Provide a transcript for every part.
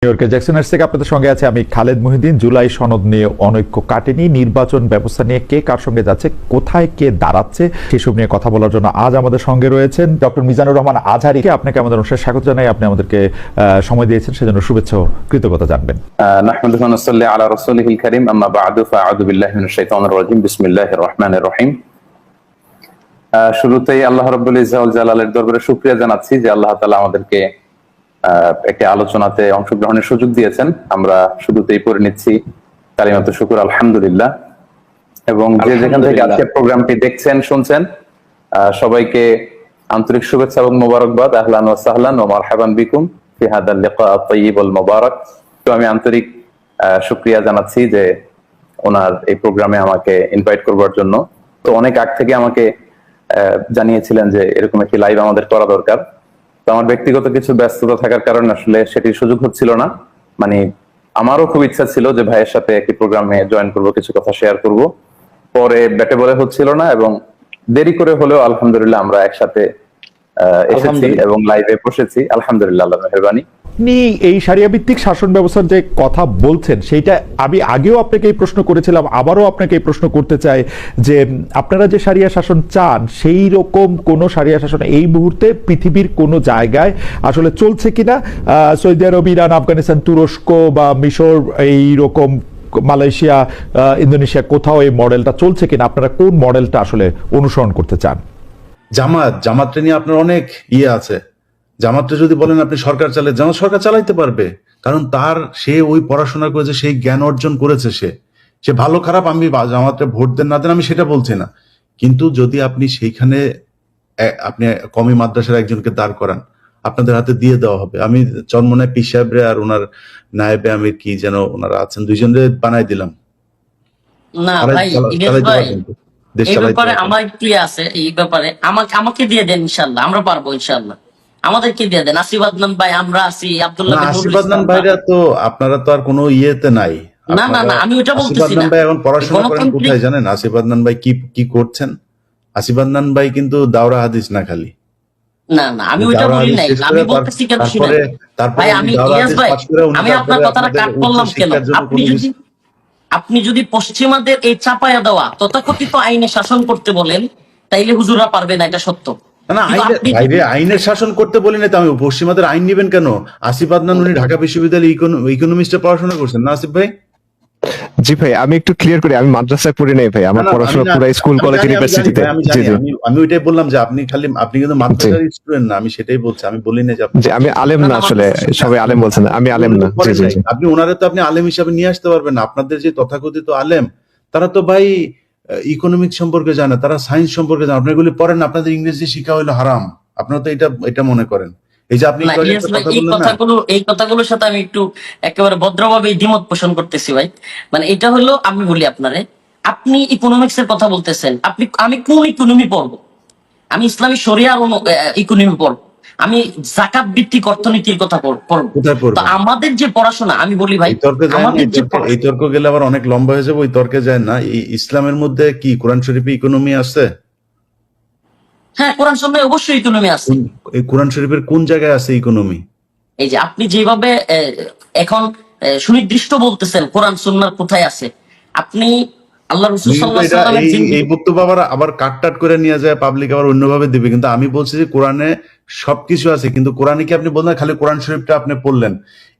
নিউইয়র্কের জ্যাকসনহাইটস থেকে আপনাদের সঙ্গে আছে আমি খালেদ মহিউদ্দিন। জুলাই সনদ নিয়ে অনৈক্য কাটেনি, নির্বাচন ব্যবস্থা নিয়ে কে কার সঙ্গে যাচ্ছে, কোথায় কে দাঁড়াচ্ছে, সেসব নিয়ে কথা বলার জন্য আজ আমাদের সঙ্গে রয়েছেন ডক্টর মিজানুর রহমান আজহারী। আপনাকে আমাদের অনুষ্ঠানে স্বাগত জানাই। আপনি আমাদেরকে সময় দিয়েছেন, সেজন্য শুভেচ্ছা ও কৃতজ্ঞতা জানবেন। নাহমাদুহু ওয়া নুসাল্লি আলা রাসূলিহিল কারীম, আম্মা বা'দু, ফাআউযু বিল্লাহি মিনাশ শাইতানির রাজীম, বিসমিল্লাহির রহমানির রহিম। শুরুতেই আল্লাহ রাব্বুল ইজ্জা ওয়াল জালালের দরবারে শুকরিয়া জানাচ্ছি যে আল্লাহ তাআলা আমাদেরকে একটি আলোচনাতে অংশগ্রহণের সুযোগ দিয়েছেন। আমরা শুরুতেই পড়ে নিচ্ছি কালিমাতুশ শুকর, আলহামদুলিল্লাহ। এবং যে যেখান থেকে আজকে প্রোগ্রামটি দেখছেন শুনছেন সবাইকে আন্তরিক শুভেচ্ছা এবং মোবারকবাদ। আহলান ওয়া সাহলান ওয়া মারহাবান বিকুম ফি হাদাল লিকা আত-তাইয়িব ওয়াল মুবারাক। তো আমি আন্তরিক শুকরিয়া জানাচ্ছি যে ওনার এই প্রোগ্রামে আমাকে ইনভাইট করবার জন্য। তো অনেক আগ থেকে আমাকে জানিয়েছিলেন যে এরকম একটি লাইভ আমাদের করা দরকার। তো আমার ব্যক্তিগত কিছু ব্যস্ততা থাকার কারণে আসলে সেটির সুযোগ হচ্ছিল না। মানে আমারও খুব ইচ্ছা ছিল যে ভাইয়ের সাথে একটি প্রোগ্রামে জয়েন করব, কিছু কথা শেয়ার করব, পরে ব্যাটে বলে হচ্ছিল না এবং দেরি করে হলেও আলহামদুলিল্লাহ আমরা একসাথে এসেছি এবং লাইভে বসেছি। আলহামদুলিল্লাহ, আল্লাহর মেহেরবানি। আপনি এই শারিয়া ভিত্তিক শাসন ব্যবস্থার যে কথা বলছেন, সেইটা আমি আগেও আপনাকে এই প্রশ্ন করেছিলাম, আবারও আপনাকে এই প্রশ্ন করতে চাই যে আপনারা যে শারিয়া শাসন চান, সেই রকম কোন শারিয়া শাসন এই মুহূর্তে পৃথিবীর কোন জায়গায় আসলে চলছে কিনা? সৌদি আরব, ইরান, আফগানিস্তান, তুরস্ক বা মিশর, এই রকম মালয়েশিয়া, ইন্দোনেশিয়া, কোথাও এই মডেলটা চলছে কিনা? আপনারা কোন মডেলটা আসলে অনুসরণ করতে চান? জামাতটা নিয়ে আপনার অনেক আছে। জামাতটা যদি বলেন আপনি সরকার চালায়, জামাত সরকার চালাইতে পারবে, কারণ সে ওই পড়াশোনা করেছে, সেই জ্ঞান অর্জন করেছে। সে ভালো খারাপ, আমি জামাতটা ভোট দেন না দেন আমি সেটা বলছি না, কিন্তু যদি আপনি সেইখানে আপনি কমি মাদ্রাসার একজনকে দাঁড় করান, আপনাদের হাতে দিয়ে দেওয়া হবে। আমি চরমনায় পীর সাহেবরে আর ওনার নায়েবে আমির কি যেন ওনারা আছেন, দুইজনরে বানাই দিলাম। না ভাই, এই ব্যাপারে আমার একটু আছে। এই ব্যাপারে আমাকে দিয়ে দেন, ইনশাআল্লাহ আমরা পারবো। ইনশাআল্লাহ আমাদেরকে দিয়ে দেন। আশীর্বাদনান ভাই, আমরা আছি। আব্দুল্লাহ আশীর্বাদনান ভাইরা তো আপনারা তো আর কোনো ইয়েতে নাই। না না না, আমি ওটা বলতেছি না। ভাই এখন পড়াশোনা করেন কোথায় জানেন? আশীর্বাদনান ভাই কি করছেন? আশীর্বাদনান ভাই কিন্তু দাওরা হাদিস না খালি। না না, আমি ওটা বলি নাই। আমি বলতেছি কেন শুনেন ভাই, আমি ইলিয়াস ভাই, আমি আপনার কথাটা কাট করলাম কেন? আপনি যদি পশ্চিমাদের এই চাপায়া দেওয়া তথাকথিত আইনে শাসন করতে বলেন, তাইলে হুজুরা পারবে না, এটা সত্য। না, আইনের শাসন করতে বলি না তো। আমি পশ্চিমাদের আইন নিবেন কেন? আসিফ আদনান উনি ঢাকা বিশ্ববিদ্যালয়ে ইকোনমিক্সে পড়াশোনা করছেন না আসিফ ভাই? জি ভাই, আমি একটু ক্লিয়ার করি, আমি মাদ্রাসায় পড়ি নাই ভাই, আমার পড়াশোনা পুরো স্কুল কলেজ ইউনিভার্সিটিতে। আমি ওইটাই বললাম যে আপনি কিন্তু মাদ্রাসার স্টুডেন্ট না, আমি সেটাই বলছি। আমি বলি না যে আমি আলেম না, আসলে সবাই আলেম বলছেন, আমি আলেম না। আপনি ওনারে তো আপনি আলেম হিসাবে নিয়ে আসতে পারবেন না। আপনাদের যে তথাকথিত আলেম, তারা তো ভাই ইকোনমিক্স সম্পর্কে জানে, তারা সায়েন্স সম্পর্কে জানে। আপনি এগুলি পড়েন, আপনাদের ইংরেজি শিক্ষা হলো হারাম। আপনারা তো এটা মনে করেন। এই যে আপনি এই কথাগুলোর সাথে আমি একটু একেবারে ভদ্রভাবে দ্বিমত পোষণ করতেছি ভাই। মানে এটা হলো, আমি বলি আপনারে, আপনি ইকোনমিক্স এর কথা বলতেছেন। আমি কোন ইকোনমি পড়বো? আমি ইসলামী শরিয়ার ইকোনমি পড়বো, আমি যাকাত ভিত্তিক অর্থনীতির কথা পড়বো। তো আমাদের যে পড়াশোনা, আমি বলি ভাই, এই তর্ক গেলে আবার অনেক লম্বা হয়ে যাবে, ওই তর্কে যায় না। এই ইসলামের মধ্যে কি কোরআন শরীফে ইকোনমি আছে? হ্যাঁ, কোরআন শরীফে অবশ্যই ইকোনমি আছে। এই কোরআন শরীফের কোন জায়গায় আছে ইকোনমি? এই যে আপনি যেভাবে এখন সুনির্দিষ্ট বলতেছেন কোরআন সুন্নাহ কোথায় আছে, আপনি আল্লাহ রাসূল সাল্লাল্লাহু আলাইহি ওয়াসাল্লামের এই বক্তব্য আবার কাট করে নিয়ে যায় পাবলিক, আবার অন্যভাবে দিবে। কিন্তু আমি বলছি যে কোরআনে সবকিছু আছে, কিন্তু কোরআনে কি আপনি বললেন খালি কোরআন শরীফটা আপনি পড়লেন?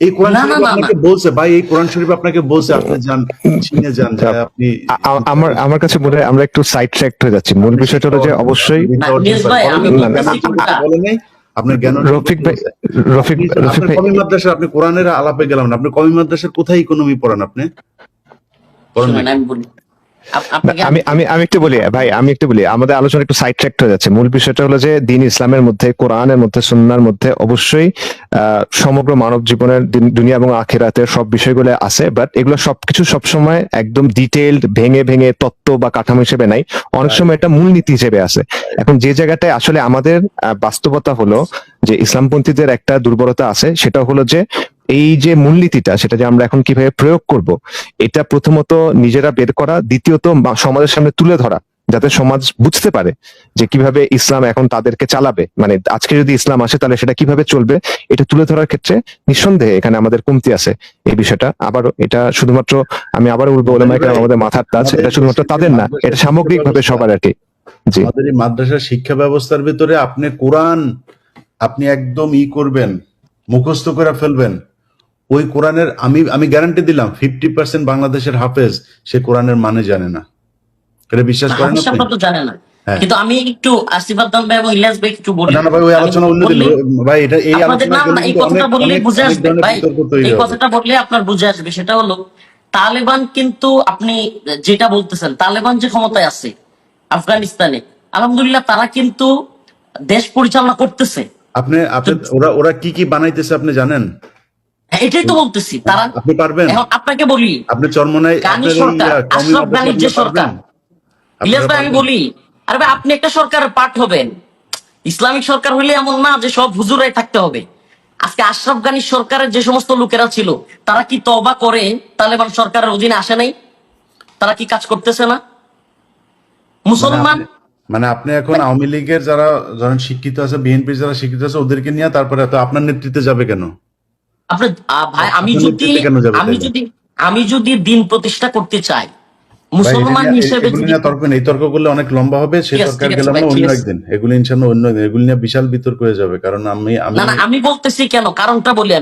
এই কোরআন শরীফ আপনাকে বলছে ভাই, এই কোরআন শরীফ আপনাকে বলছে আপনি যান চিনে যান। আপনি আমার কাছে মনে হয় আমরা একটু সাইড ট্র্যাক হয়ে যাচ্ছি। মূল বিষয়টা হলো যে অবশ্যই আপনার জ্ঞান রফিক কমি মাদ্রাসা, আপনি কোরআনের আলাপে গেলাম না। আপনি কমি মাদ্রাসার কোথায় ইকোনমি পড়ান? আপনি আমি একটু বলি ভাই, আমাদের আলোচনা একটু সাইড ট্র্যাক হয়ে যাচ্ছে। মূল বিষয়টা হলো যে দ্বীন ইসলামের মধ্যে, কোরআনের মধ্যে, সুন্নাহর মধ্যে অবশ্যই সমগ্র মানব জীবনের, দুনিয়া এবং আখিরাতের সব বিষয়গুলো আছে। বাট এগুলো সবকিছু সবসময় একদম ডিটেইলড ভেঙে ভেঙে তত্ত্ব বা কাঠামো হিসেবে নাই, অনেক সময় এটা মূলনীতি হিসেবে আছে। এখন যে জায়গাটায় আসলে আমাদের বাস্তবতা হলো যে ইসলামপন্থীদের একটা দুর্বলতা আছে, সেটা হলো যে এই যে মূলনীতিটা, সেটা যে আমরা এখন কিভাবে প্রয়োগ করব, এটা প্রথমত নিজেরা বের করা, দ্বিতীয়ত সমাজের সামনে তুলে ধরা যাতে সমাজ বুঝতে পারে যে কিভাবে ইসলাম এখন তাদেরকে চালাবে, মানে আজকে যদি ইসলাম আসে তাহলে সেটা কিভাবে চলবে, এটা তুলে ধরার ক্ষেত্রে নিঃসন্দেহে এখানে আমাদের কমতি আছে। এই বিষয়টা আবারও, এটা শুধুমাত্র আমি আবারও বলবো, ওলামায়ে কেরাম আমাদের মাথার তাজ, এটা শুধুমাত্র তাদের না, এটা সামগ্রিকভাবে সবার আর কি। জি, আমাদের এই মাদ্রাসা শিক্ষা ব্যবস্থার ভিতরে আপনি কোরআন আপনি একদম করবেন, মুখস্থ করে ফেলবেন। ওই কোরআনের আমি গ্যারান্টি দিলাম 50% বাংলাদেশের হাফেজ সে কোরআনের মানে জানে না। এটা বিশ্বাস করেন হাফিজ আপনি? সাহেবরা তো জানে না। হ্যাঁ। কিন্তু আমি একটু আসিফ আদনান ভাই এবং ইলিয়াস ভাই একটু বলি। না না ভাই, ওই আমি আলোচনা অন্যদিন বললে- ভাই, এটা এই আপনাদের আলোচনা না, এই কথাটা বললে বুঝে আসবে ভাই, এই কথাটা বললে আপনার বুঝে আসবে। সেটা হলো তালেবান, কিন্তু আপনি যেটা বলতেছেন তালেবান যে ক্ষমতায় আছে আফগানিস্তানে, আলহামদুলিল্লাহ তারা কিন্তু দেশ পরিচালনা করতেছে। আপনি ওরা কি কি বানাইতেছে আপনি জানেন? হ্যাঁ, এটাই তো বলতেছি। তারা আপনি পারবেন? এখন আপনাকে বলি, আপনি চরমনাই গানি সরকার, আশরাফ গানির যে সরকার, ইলিয়াস ভাই আমি বলি, আরে ভাই আপনি একটা সরকারের পার্ট হবেন। ইসলামিক সরকার হইলে এমন না যে সব হুজুরাই থাকতে হবে। আজকে আশরাফ গানির সরকারের যে সমস্ত লোকেরা ছিল তারা কি তওবা করে তালেবান সরকারের অধীনে আসে নাই? তারা কি কাজ করতেছে না? মুসলমান মানে আপনি এখন আওয়ামী লীগের যারা ধরেন শিক্ষিত আছে, বিএনপির যারা শিক্ষিত আছে ওদেরকে নিয়ে তারপরে তো আপনার নেতৃত্বে যাবে কেন? আপনি ভাই, আমি আপনার যদি নেতৃত্বে কেন যাবে তাইলে? আমি যদি দিন প্রতিষ্ঠা করতে চাই মুসলমান হিসেবে, এগুলো যদি নিয়ে তর্ক নেই, তর্ক করলে অনেক লম্বা হবে। সেই ঠিক আছে, তর্ক ঠিক আছে গেলাম ভাই, না ঠিক অন্য আছে। একদিন, এগুলো ইনশাল্লাহ অন্য একদিন, এগুলো নিয়ে বিশাল বিতর্ক হয়ে যাবে। কারণ আমি না না, আমি বলতেছি কেন, কারণটা বলি।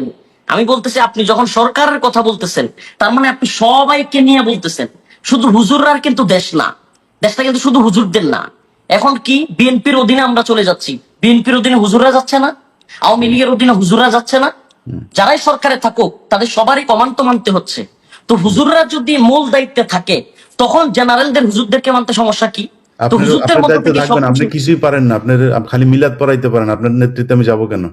আমি বলতেছি আপনি যখন সরকারের কথা বলতেছেন তার মানে আপনি সবাইকে নিয়ে বলতেছেন। শুধু হুজুররার কিন্তু দেশ না, দেশটা কিন্তু শুধু হুজুরদের না। এখন কি বিএনপির অধীনে আমরা চলে যাচ্ছি, বিএনপির অধীনে হুজুররা যাচ্ছে না, আওয়ামী লীগের অধীনে হুজুররা যাচ্ছে না। যারাই সরকারে থাকুক তাদের সবারই কমান্ড মানতে হচ্ছে। তো হুজুররা যদি মূল দায়িত্বে থাকে তখন জেনারেলদের হুজুরদেরকে মানতে সমস্যা কি? তো আপনার হুজুরদের মতো দায়িত্ব থেকে থাকবেন, আপনি সবকিছু কিছুই পারেন না, আপনার খালি মিলাদ পড়াইতে পারেন, আপনার নেতৃত্বে আমি যাবো কেন?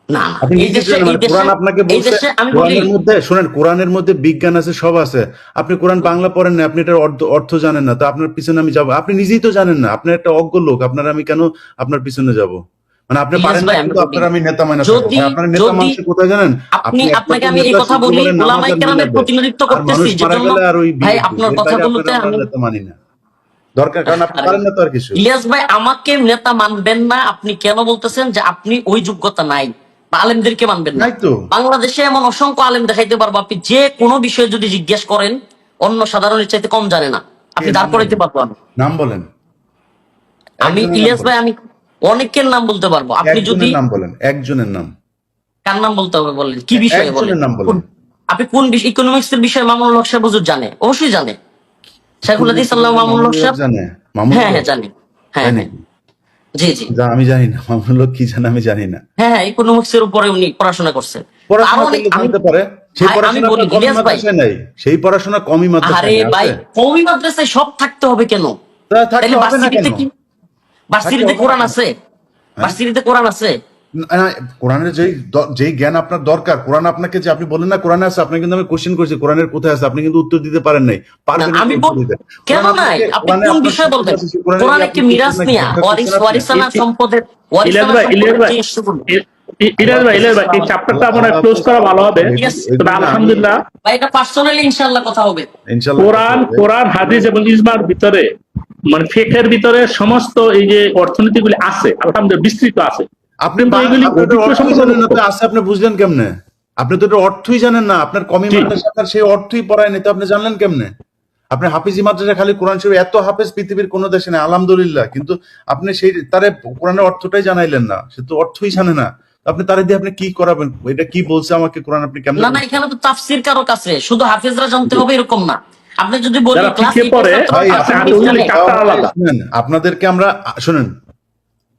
না। আপনি এই দেশে, এই দেশে, কোরআন আপনাকে এই বলছে, দেশে আমি বলি, কোরআনের মধ্যে শুনেন, কোরআনের মধ্যে বিজ্ঞান আছে, সব আছে। আপনি কোরআন বাংলা পড়েন না, আপনি এটার অর্থ জানেন না, তো আপনার পিছনে আমি যাবো? আপনি নিজেই তো জানেন না, আপনি একটা অজ্ঞ লোক, আপনার আমি কেন আপনার পিছনে যাব? মানে আপনি ইলিয়াস পারেন না, ভাই, আমি কিন্তু বলি, আপনার আমি নেতা মানে যদি আপনার নেতা মানুষ কোথায় জানেন? আপনাকে একমাত্র আমি এই নেতা কথা বলি, শুক্রবারে নামাজ ওলামায়ে আর কেরামের মিলাদে। প্রতিনিধিত্ব আর মানুষ করতেছি, মারা যেজন্য গেলে আর ওই ভাই বিয়ে, আপনার এর বাইরে কথাগুলোতে আমরা আমি, নেতা মানি না দরকার, কারণ আপনি পারেন না তো আর কিছু। ইলিয়াস ভাই আমাকে নেতা মানবেন না, আপনি কেন বলতেছেন যে আপনি ওই যোগ্যতা নাই, বা আলেমদেরকে মানবেন না? নাই তো। বাংলাদেশে এমন অসংখ্য আলেম দেখাইতে পারবো, আপনি যে কোনো বিষয়ে যদি জিজ্ঞেস করেন অন্য সাধারণের চাইতে কম জানে না, আপনি দাঁড় করাইতে পারবো। নাম বলেন, আমি একজনের ইলিয়াস নাম ভাই, বলেন। আমি অনেকের নাম বলতে পারবো। আপনি যদি একজনের নাম বলেন, একজনের নাম। কার নাম বলতে হবে বলেন, কি বিষয়ে বলেন? একজনের নাম বলেন। আপনি কোন বিষয়, ইকোনমিক্স এর বিষয়ে মামুনুল হক সাহেব হুজুর জানে, অবশ্যই জানে। শাইখুল হাদিস আল্লাহ মামুনুল হক সাহেব, জানে? মামুনুল হ্যাঁ হক? হ্যাঁ জানি, হ্যাঁ তাই হ্যাঁ, নাকি? জি জি, আমি জানি না মামুনুল হক কি জানে, আমি জানি না। হ্যাঁ হ্যাঁ, ইকোনমিক্স এর উপরে উনি পড়াশোনা করছেন। পড়াশোনা আরো অনেক, করলে আমি জানতে পারে, সেই আমি পড়াশোনা বলি আপনার কমই ইলিয়াস ভাই, মাদ্রাসায় নাই, সেই পড়াশোনা কমই মাদ্রাসায় আরে নাই, ভাই আছে? কওমি মাদ্রাসায় সব থাকতে হবে কেন? তা থাকলে তাইলে হবে না ভার্সিটিতে কেন? কি, ভার্সিটিতে থাকলে হবে কোরআন না আছে? হ্যাঁ? ভার্সিটিতে কোরআন আছে? না, কোরআনের যেই জ্ঞান আপনার দরকার, কোরআন আপনাকে যে আপনি বলেন না কোরআনে আছে, আপনাকে কিন্তু আমি কোশ্চেন করছি কোরআনের কোথায় আছে, আপনি কিন্তু উত্তর দিতে পারেন নাই, পারবেন না আমি উত্তর দিতে। কেন কোরআন নাই? আপনাকে- আপনি কোরআনে কোন আপনার বিষয়ে সম্পদ বলবেন? আছে, সেই কোরআনে কোরআনে আপনি কি মিরাজ কোরআনে নিয়া ব্যাখ্যা করছেন আপনি? ওয়ারিসানা সম্পদের, ইলিয়াস ভাই, ইলিয়াস ভাই, এই চ্যাপ্টারটা মনে ক্লোজ করা ভালো হবে। তবে আলহামদুলিল্লাহ ভাই এটা পার্সোনালি ইনশাআল্লাহ কথা হবে। ইনশাআল্লাহ কোরআন হাদিস এবং ইজমার ভিতরে, মানে ফিকহের ভিতরে সমস্ত এই যে অর্থনীতিগুলি আছে, আলহামদুলিল্লাহ বিস্তৃত আছে। আপনি কিন্তু এগুলি আপনি তো অভিজ্ঞ অর্থই জানেন না, সম্পর্ক। তো আছে আপনি বুঝলেন কেমনে? আপনি তো এটা অর্থই জানেন না, আপনার কমি জি। মাদ্রাসার সেই অর্থই পড়ায় নাই, তো আপনি জানলেন কেমনে? আপনি হাফিজি মাদ্রাসা খালি কোরআন শরীফ, এত হাফেজ পৃথিবীর কোনো দেশে নেই আলহামদুলিল্লাহ, কিন্তু আপনি সেই তারে কোরআনের অর্থটাই জানাইলেন না, সে তো অর্থই জানে না। আপনি তারে দিয়ে আপনি কি করাবেন? এটা কি বলছে আমাকে কোরআন, আপনি কেমনে? না না, এখানে তো তাফসীর কারো কাছে, শুধু হাফেজরা জানতে হবে এরকম না। আপনি যদি বলি যারা ক্লাস ফিকহে পড়ে, ভাই, আপনি ওগুলি চ্যাপ্টার আলাদা। শুনেন, আপনাদেরকে আমরা শুনেন,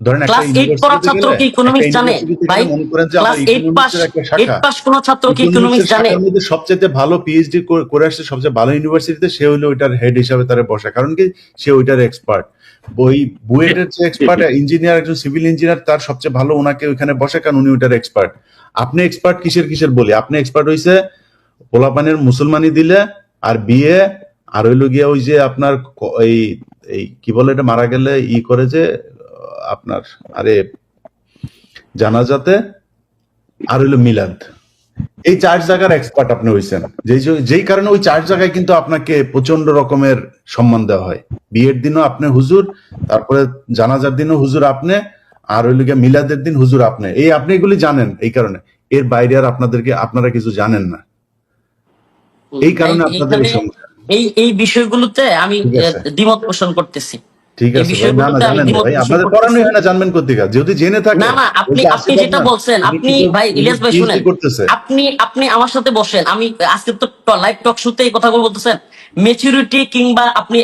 ধরেন একটা ক্লাস 8 পড়া ছাত্র কি ইকোনমিক্স জানে? ভাই মনে করেন যে আমার ক্লাস 8 পাস, ইকোনমিক্সের একটা 8 শাখা, পাস কোন ছাত্র কি ইকোনমিক্স জানে? শাখার মধ্যে সবচেয়ে ভালো পিএইচডি করে আসছে সবচেয়ে ভালো ইউনিভার্সিটিতে, সে হলো ওইটার হেড হিসাবে তারে বসা, কারণ কি সে ওইটার এক্সপার্ট। বুয়েটের যে এক্সপার্ট ইঞ্জিনিয়ার, একজন সিভিল ইঞ্জিনিয়ার, তার সবচেয়ে ভালো ওনাকে ওইখানে বসে, কারণ উনি ওইটার এক্সপার্ট। আপনি এক্সপার্ট কিসের বলি? আপনি এক্সপার্ট হইছে পোলাপানের মুসলমানি দিলে, আর বিয়ে, আর হইলো গিয়া ওই যে আপনার এই এই কি বলে এটা, মারা গেলে করে যে আপনার, আরে জানাজাতে, আর হইলো মিলাদ। এই 4 জায়গার এক্সপার্ট আপনি হইছেন, যেই কারণে ওই 4 জায়গায় কিন্তু আপনাকে প্রচন্ড রকমের সম্মান দেওয়া হয়। বিয়ের দিনও আপনি হুজুর, তারপরে জানাজার দিনও হুজুর আপনি, আর ওই লিগে মিলাদের দিন হুজুর আপনি। আপনি এগুলি জানেন, এই কারণে। এর বাইরে আর আপনারা কিছু জানেন না, এই কারণে আপনাদের এই সমস্যা। এই বিষয়গুলোতে আমি ঠিক আছে। দ্বিমত পোষণ করতেছি। ঠিক এই আছে ভাই, না বিষয়গুলোতে আমি জানেন দ্বিমত ভাই, পোষণ আপনাদের করতেছি। পড়ানোই হয় না, জানবেন কোথেকে? যদি জেনে থাকে, না ওই যে আপনি আসিফ যেটা না, বলছেন, উনি আপনি কিন্তু ভাই ইলিয়াস ভাই PhD শুনেন, করতেছে। আপনি আমার সাথে বসেন, আমি আজকে তো লাইভ টক শুতে এই কথাগুলো বলতেছেন, মেচুরিটি কিংবা আপনি